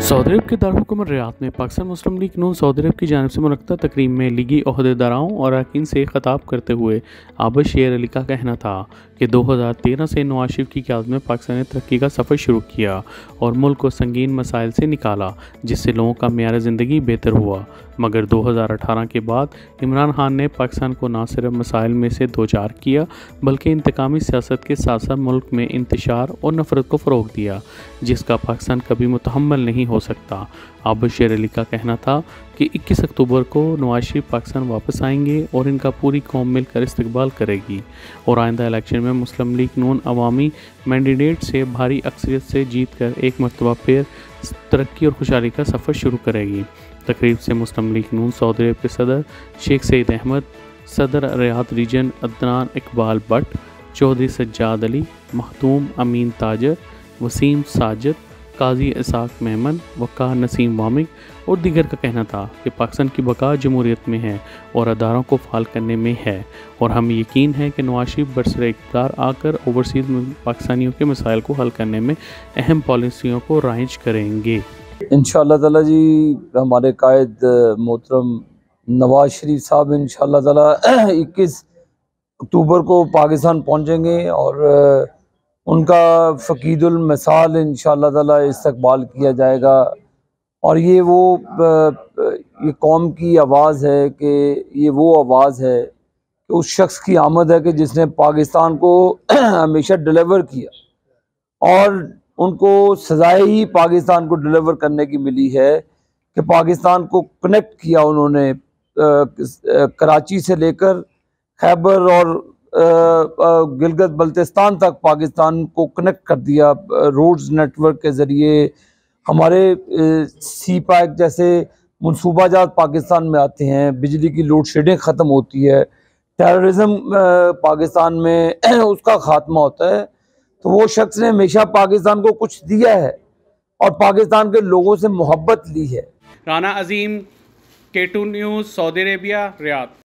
Saudi अरब के Darul Riyadh में पाकिस्तान मुस्लिम league नून Saudi अरब की जानिब से मुनक्कदा तकरीब में लीगी ओहदेदारों और अरकान से खिताब करते हुए आबिद शेर अली का कहना था कि 2013 से नवाज शरीफ की क़यादत में पाकिस्तान ने तरक्की का सफ़र शुरू किया और मुल्क को संगीन मसाइल से निकाला, जिससे लोगों का मेयार ज़िंदगी बेहतर हुआ। मगर 2018 के बाद इमरान खान ने पाकिस्तान को न सिर्फ मसाइल में से दो चार किया, बल्कि इंतकामी सियासत के साथ साथ मुल्क में इंतशार और नफ़रत को फ़रोग़ दिया, जिसका पाकिस्तान कभी मुतहम्मल नहीं हो सकता। आबिद शेर अली का कहना था कि 21 अक्टूबर को नवाज शरीफ पाकिस्तान वापस आएंगे और इनका पूरी कौम मिलकर इस्तकबाल करेगी और आइंदा इलेक्शन में मुस्लिम लीग नून अवामी मैंडेट से भारी अक्सरियत से जीत कर एक मरतबा फिर तरक्की और खुशहाली का सफ़र शुरू करेगी। तकरीब से मुस्लिम लीग नून सऊदी अरब के सदर शेख सईद अहमद, सदर रियाद रीजन अदनान इकबाल भट्ट, चौधरी सज्जाद अली, महतूम अमीन ताजर, वसीम साजिद, काजी इसाक मेमन, वक़ार नसीम वामिक और दीगर का कहना था कि पाकिस्तान की बका जमहूरियत में है और अदारों को फ़ाल करने में है और हमें यकीन है कि नवाज शरीफ बरसरे इक़्तिदार आकर ओवरसीज़ पाकिस्तानियों के मसाइल को हल करने में अहम पॉलिसियों को राइज करेंगे। इंशाअल्लाह ताला जी, हमारे कायद मोहतरम नवाज शरीफ साहब इंशाअल्लाह ताला 21 अक्टूबर को पाकिस्तान पहुँचेंगे और उनका फ़कीदुल मिसाल इंशाअल्लाह ताला इस्तकबाल किया जाएगा। और ये कौम की आवाज़ है कि ये वो आवाज़ है कि उस शख्स की आमद है कि जिसने पाकिस्तान को हमेशा डिलीवर किया और उनको सजाएं ही पाकिस्तान को डिलीवर करने की मिली है कि पाकिस्तान को कनेक्ट किया उन्होंने कराची से लेकर खैबर और गिलगित बल्तिस्तान तक पाकिस्तान को कनेक्ट कर दिया रोड्स नेटवर्क के ज़रिए। हमारे सी पैक जैसे मनसूबाजात पाकिस्तान में आते हैं, बिजली की लोड शेडिंग ख़त्म होती है, टेररिज्म पाकिस्तान में उसका ख़ात्मा होता है। तो वो शख्स ने हमेशा पाकिस्तान को कुछ दिया है और पाकिस्तान के लोगों से मोहब्बत ली है। राना अजीम, K2 news, Saudi Arabia, Riyadh.